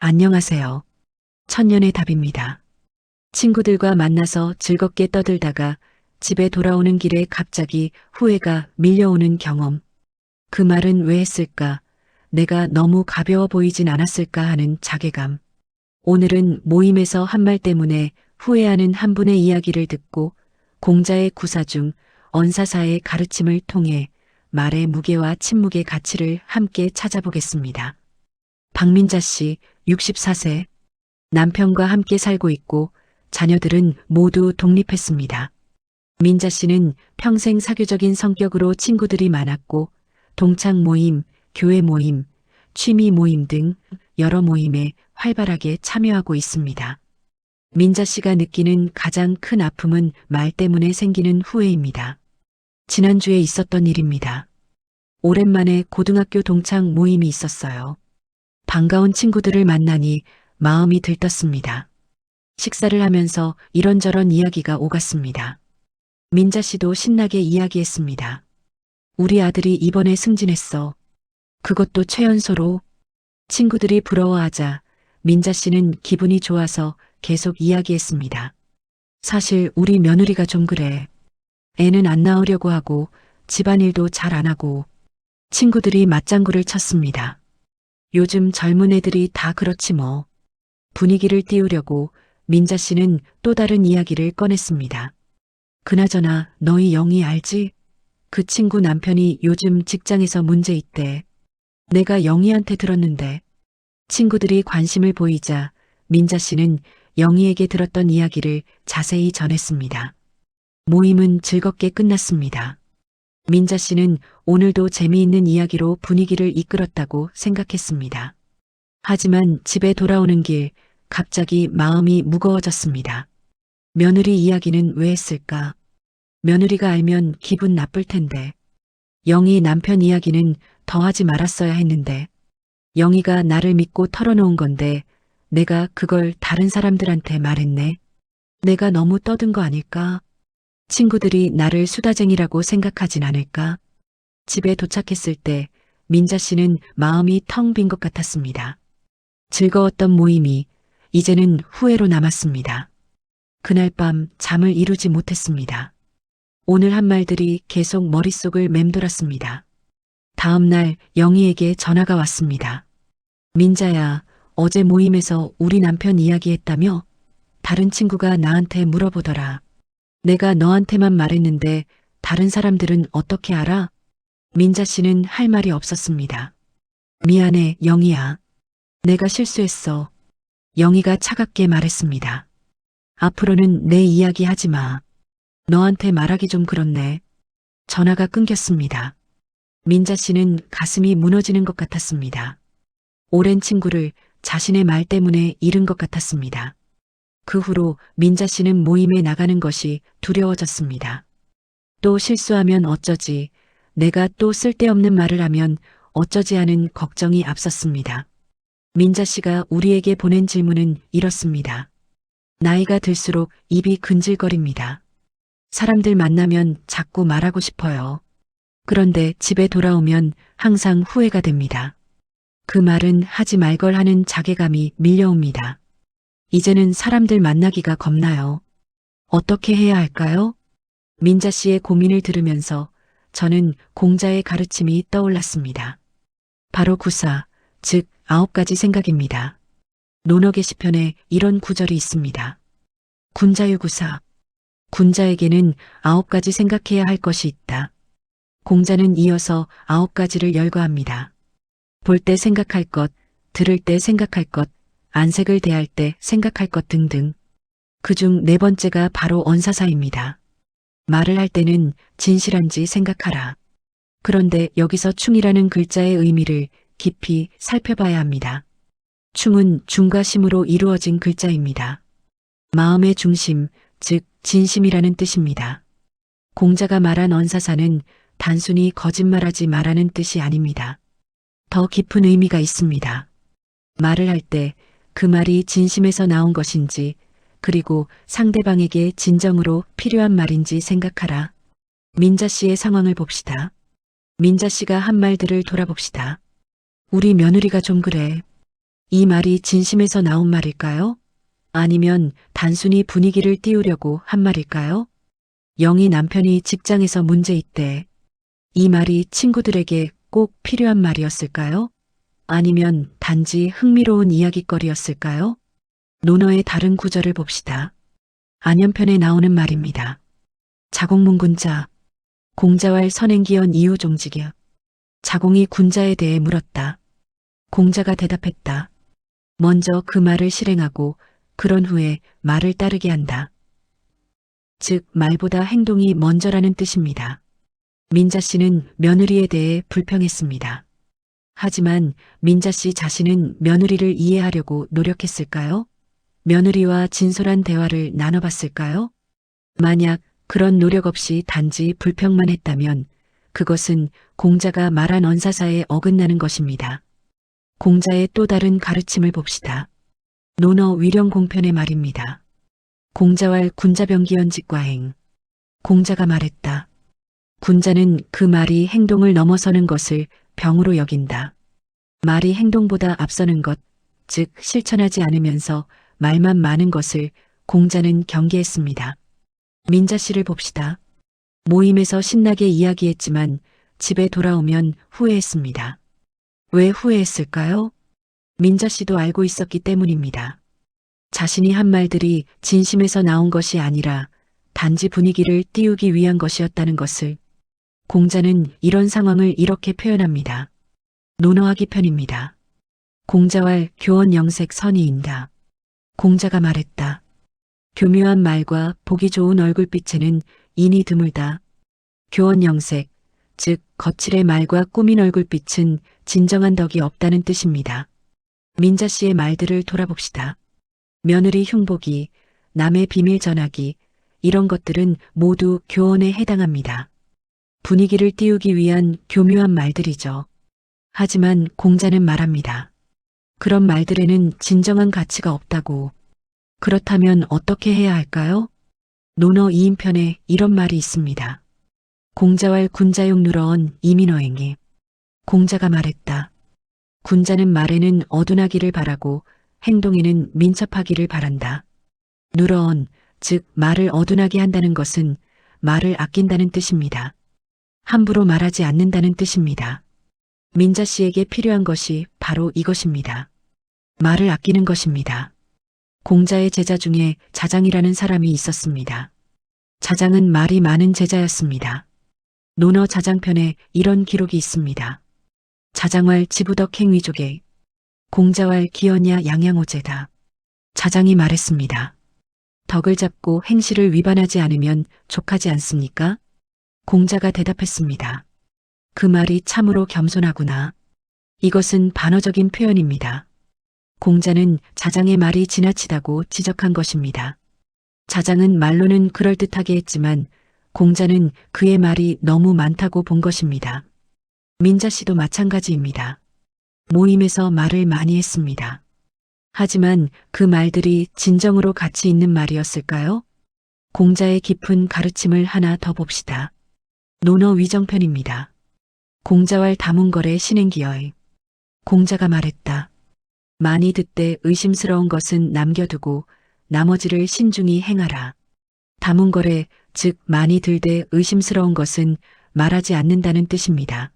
안녕하세요. 천년의 답입니다. 친구들과 만나서 즐겁게 떠들다가 집에 돌아오는 길에 갑자기 후회가 밀려오는 경험. 그 말은 왜 했을까? 내가 너무 가벼워 보이진 않았을까 하는 자괴감. 오늘은 모임에서 한 말 때문에 후회하는 한 분의 이야기를 듣고 공자의 구사 중 언사사의 가르침을 통해 말의 무게와 침묵의 가치를 함께 찾아보겠습니다. 박민자 씨, 64세. 남편과 함께 살고 있고 자녀들은 모두 독립했습니다. 민자 씨는 평생 사교적인 성격으로 친구들이 많았고 동창 모임, 교회 모임, 취미 모임 등 여러 모임에 활발하게 참여하고 있습니다. 민자 씨가 느끼는 가장 큰 아픔은 말 때문에 생기는 후회입니다. 지난주에 있었던 일입니다. 오랜만에 고등학교 동창 모임이 있었어요. 반가운 친구들을 만나니 마음이 들떴습니다. 식사를 하면서 이런저런 이야기가 오갔습니다. 민자 씨도 신나게 이야기했습니다. 우리 아들이 이번에 승진했어. 그것도 최연소로. 친구들이 부러워하자 민자 씨는 기분이 좋아서 계속 이야기했습니다. 사실 우리 며느리가 좀 그래. 애는 안 낳으려고 하고 집안일도 잘 안 하고. 친구들이 맞장구를 쳤습니다. 요즘 젊은 애들이 다 그렇지 뭐. 분위기를 띄우려고 민자 씨는 또 다른 이야기를 꺼냈습니다. 그나저나 너희 영희 알지? 그 친구 남편이 요즘 직장에서 문제 있대. 내가 영희한테 들었는데. 친구들이 관심을 보이자 민자 씨는 영희에게 들었던 이야기를 자세히 전했습니다. 모임은 즐겁게 끝났습니다. 민자 씨는 오늘도 재미있는 이야기로 분위기를 이끌었다고 생각했습니다. 하지만 집에 돌아오는 길 갑자기 마음이 무거워졌습니다. 며느리 이야기는 왜 했을까? 며느리가 알면 기분 나쁠 텐데. 영희 남편 이야기는 더 하지 말았어야 했는데. 영희가 나를 믿고 털어놓은 건데 내가 그걸 다른 사람들한테 말했네. 내가 너무 떠든 거 아닐까? 친구들이 나를 수다쟁이라고 생각하진 않을까? 집에 도착했을 때 민자 씨는 마음이 텅 빈 것 같았습니다. 즐거웠던 모임이 이제는 후회로 남았습니다. 그날 밤 잠을 이루지 못했습니다. 오늘 한 말들이 계속 머릿속을 맴돌았습니다. 다음 날 영희에게 전화가 왔습니다. 민자야, 어제 모임에서 우리 남편 이야기했다며? 다른 친구가 나한테 물어보더라. 내가 너한테만 말했는데 다른 사람들은 어떻게 알아? 민자 씨는 할 말이 없었습니다. 미안해, 영희야. 내가 실수했어. 영희가 차갑게 말했습니다. 앞으로는 내 이야기 하지 마. 너한테 말하기 좀 그렇네. 전화가 끊겼습니다. 민자 씨는 가슴이 무너지는 것 같았습니다. 오랜 친구를 자신의 말 때문에 잃은 것 같았습니다. 그 후로 민자 씨는 모임에 나가는 것이 두려워졌습니다. 또 실수하면 어쩌지, 내가 또 쓸데없는 말을 하면 어쩌지 하는 걱정이 앞섰습니다. 민자 씨가 우리에게 보낸 질문은 이렇습니다. 나이가 들수록 입이 근질거립니다. 사람들 만나면 자꾸 말하고 싶어요. 그런데 집에 돌아오면 항상 후회가 됩니다. 그 말은 하지 말걸 하는 자괴감이 밀려옵니다. 이제는 사람들 만나기가 겁나요. 어떻게 해야 할까요? 민자 씨의 고민을 들으면서 저는 공자의 가르침이 떠올랐습니다. 바로 구사, 즉 9가지 생각입니다. 논어 게시편에 이런 구절이 있습니다. 군자유구사. 군자에게는 9가지 생각해야 할 것이 있다. 공자는 이어서 9가지를 열거합니다. 볼 때 생각할 것, 들을 때 생각할 것, 안색을 대할 때 생각할 것 등등. 그중 4번째가 바로 언사사입니다. 말을 할 때는 진실한지 생각하라. 그런데 여기서 충이라는 글자의 의미를 깊이 살펴봐야 합니다. 충은 중과 심으로 이루어진 글자입니다. 마음의 중심, 즉 진심이라는 뜻입니다. 공자가 말한 언사사는 단순히 거짓말하지 말라는 뜻이 아닙니다. 더 깊은 의미가 있습니다. 말을 할 때 그 말이 진심에서 나온 것인지, 그리고 상대방에게 진정으로 필요한 말인지 생각하라. 민자 씨의 상황을 봅시다. 민자 씨가 한 말들을 돌아봅시다. 우리 며느리가 좀 그래. 이 말이 진심에서 나온 말일까요? 아니면 단순히 분위기를 띄우려고 한 말일까요? 영희 남편이 직장에서 문제 있대. 이 말이 친구들에게 꼭 필요한 말이었을까요? 아니면 단지 흥미로운 이야깃거리였을까요? 논어의 다른 구절을 봅시다. 안연편에 나오는 말입니다. 자공문 군자. 공자왈 선행기연 이후 종직이여. 자공이 군자에 대해 물었다. 공자가 대답했다. 먼저 그 말을 실행하고 그런 후에 말을 따르게 한다. 즉 말보다 행동이 먼저라는 뜻입니다. 민자 씨는 며느리에 대해 불평했습니다. 하지만 민자 씨 자신은 며느리를 이해하려고 노력했을까요? 며느리와 진솔한 대화를 나눠봤을까요? 만약 그런 노력 없이 단지 불평만 했다면 그것은 공자가 말한 언사사에 어긋나는 것입니다. 공자의 또 다른 가르침을 봅시다. 논어 위령공편의 말입니다. 공자왈 군자병기연직과행. 공자가 말했다. 군자는 그 말이 행동을 넘어서는 것을 병으로 여긴다. 말이 행동보다 앞서는 것, 즉 실천하지 않으면서 말만 많은 것을 공자는 경계했습니다. 민자 씨를 봅시다. 모임에서 신나게 이야기했지만 집에 돌아오면 후회했습니다. 왜 후회했을까요? 민자 씨도 알고 있었기 때문입니다. 자신이 한 말들이 진심에서 나온 것이 아니라 단지 분위기를 띄우기 위한 것이었다는 것을. 공자는 이런 상황을 이렇게 표현합니다. 논어하기 편입니다. 공자왈 교원 영색 선이인다. 공자가 말했다. 교묘한 말과 보기 좋은 얼굴빛에는 인이 드물다. 교원 영색, 즉 거칠의 말과 꾸민 얼굴빛은 진정한 덕이 없다는 뜻입니다. 민자 씨의 말들을 돌아봅시다. 며느리 흉보기, 남의 비밀 전하기, 이런 것들은 모두 교원에 해당합니다. 분위기를 띄우기 위한 교묘한 말들이죠. 하지만 공자는 말합니다. 그런 말들에는 진정한 가치가 없다고. 그렇다면 어떻게 해야 할까요? 논어 2인편에 이런 말이 있습니다. 공자왈 군자용 누러언 이민어행이. 공자가 말했다. 군자는 말에는 어둔하기를 바라고 행동에는 민첩하기를 바란다. 누러언, 즉 말을 어둔하게 한다는 것은 말을 아낀다는 뜻입니다. 함부로 말하지 않는다는 뜻입니다. 민자 씨에게 필요한 것이 바로 이것입니다. 말을 아끼는 것입니다. 공자의 제자 중에 자장이라는 사람이 있었습니다. 자장은 말이 많은 제자였습니다. 논어 자장편에 이런 기록이 있습니다. 자장왈 지부덕 행위족에 공자왈 기언야 양양오제다. 자장이 말했습니다. 덕을 잡고 행실을 위반하지 않으면 족하지 않습니까? 공자가 대답했습니다. 그 말이 참으로 겸손하구나. 이것은 반어적인 표현입니다. 공자는 자장의 말이 지나치다고 지적한 것입니다. 자장은 말로는 그럴듯하게 했지만 공자는 그의 말이 너무 많다고 본 것입니다. 민자 씨도 마찬가지입니다. 모임에서 말을 많이 했습니다. 하지만 그 말들이 진정으로 가치 있는 말이었을까요? 공자의 깊은 가르침을 하나 더 봅시다. 논어 위정편입니다. 공자왈 다문거래 신행기여이. 공자가 말했다. 많이 듣되 의심스러운 것은 남겨두고 나머지를 신중히 행하라. 다문거래, 즉 많이 들되 의심스러운 것은 말하지 않는다는 뜻입니다.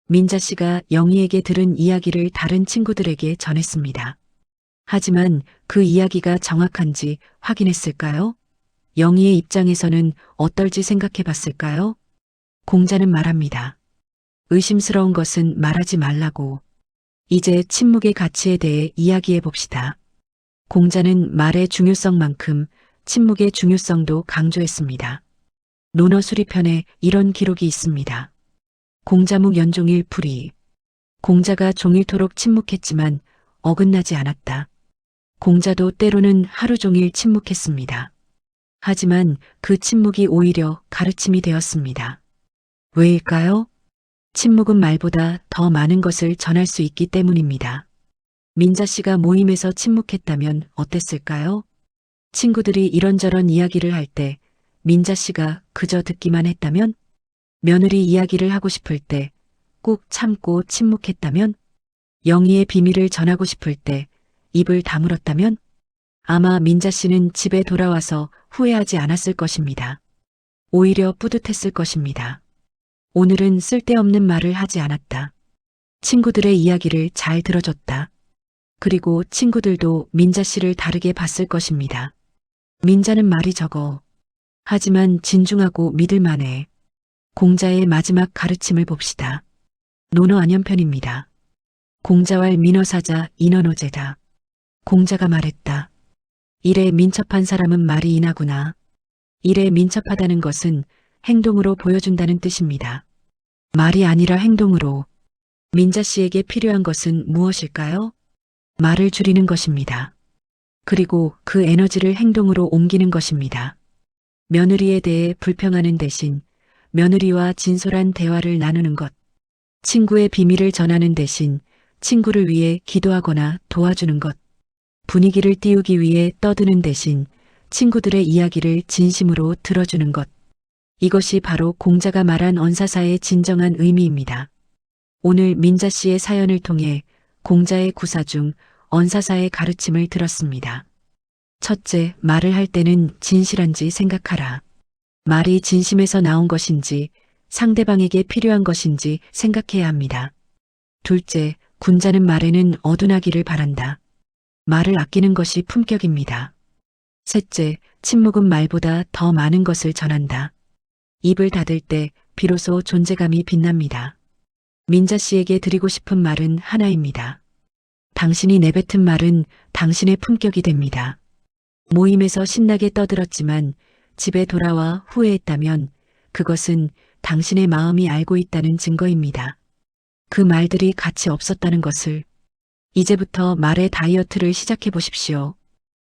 민자 씨가 영희에게 들은 이야기를 다른 친구들에게 전했습니다. 하지만 그 이야기가 정확한지 확인했을까요? 영희의 입장에서는 어떨지 생각해 봤을까요? 공자는 말합니다. 의심스러운 것은 말하지 말라고. 이제 침묵의 가치에 대해 이야기해 봅시다. 공자는 말의 중요성만큼 침묵의 중요성도 강조했습니다. 논어 수리편에 이런 기록이 있습니다. 공자묵 연종일 불이. 공자가 종일토록 침묵했지만 어긋나지 않았다. 공자도 때로는 하루 종일 침묵했습니다. 하지만 그 침묵이 오히려 가르침이 되었습니다. 왜일까요? 침묵은 말보다 더 많은 것을 전할 수 있기 때문입니다. 민자 씨가 모임에서 침묵했다면 어땠을까요? 친구들이 이런저런 이야기를 할 때 민자 씨가 그저 듣기만 했다면? 며느리 이야기를 하고 싶을 때 꾹 참고 침묵했다면? 영희의 비밀을 전하고 싶을 때 입을 다물었다면 아마 민자 씨는 집에 돌아와서 후회하지 않았을 것입니다. 오히려 뿌듯했을 것입니다. 오늘은 쓸데없는 말을 하지 않았다. 친구들의 이야기를 잘 들어줬다. 그리고 친구들도 민자 씨를 다르게 봤을 것입니다. 민자는 말이 적어. 하지만 진중하고 믿을만해. 공자의 마지막 가르침을 봅시다. 논어안연편입니다. 공자왈 민어사자 인언어제다. 공자가 말했다. 일에 민첩한 사람은 말이 인하구나. 일에 민첩하다는 것은 행동으로 보여준다는 뜻입니다. 말이 아니라 행동으로. 민자 씨에게 필요한 것은 무엇일까요? 말을 줄이는 것입니다. 그리고 그 에너지를 행동으로 옮기는 것입니다. 며느리에 대해 불평하는 대신 며느리와 진솔한 대화를 나누는 것. 친구의 비밀을 전하는 대신 친구를 위해 기도하거나 도와주는 것. 분위기를 띄우기 위해 떠드는 대신 친구들의 이야기를 진심으로 들어주는 것. 이것이 바로 공자가 말한 언사사의 진정한 의미입니다. 오늘 민자 씨의 사연을 통해 공자의 구사 중 언사사의 가르침을 들었습니다. 첫째, 말을 할 때는 진실한지 생각하라. 말이 진심에서 나온 것인지 상대방에게 필요한 것인지 생각해야 합니다. 둘째, 군자는 말에는 어둔하기를 바란다. 말을 아끼는 것이 품격입니다. 셋째, 침묵은 말보다 더 많은 것을 전한다. 입을 닫을 때 비로소 존재감이 빛납니다. 민자 씨에게 드리고 싶은 말은 하나입니다. 당신이 내뱉은 말은 당신의 품격이 됩니다. 모임에서 신나게 떠들었지만 집에 돌아와 후회했다면 그것은 당신의 마음이 알고 있다는 증거입니다. 그 말들이 가치 없었다는 것을. 이제부터 말의 다이어트를 시작해 보십시오.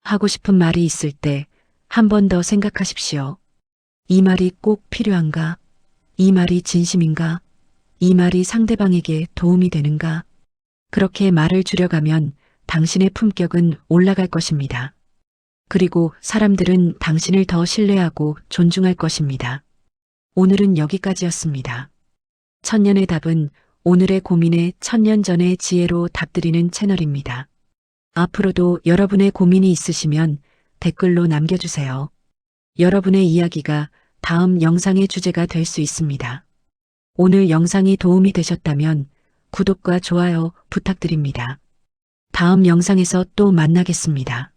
하고 싶은 말이 있을 때 한 번 더 생각하십시오. 이 말이 꼭 필요한가? 이 말이 진심인가? 이 말이 상대방에게 도움이 되는가? 그렇게 말을 줄여가면 당신의 품격은 올라갈 것입니다. 그리고 사람들은 당신을 더 신뢰하고 존중할 것입니다. 오늘은 여기까지였습니다. 천년의 답은 오늘의 고민에 천년 전의 지혜로 답드리는 채널입니다. 앞으로도 여러분의 고민이 있으시면 댓글로 남겨주세요. 여러분의 이야기가 다음 영상의 주제가 될 수 있습니다. 오늘 영상이 도움이 되셨다면 구독과 좋아요 부탁드립니다. 다음 영상에서 또 만나겠습니다.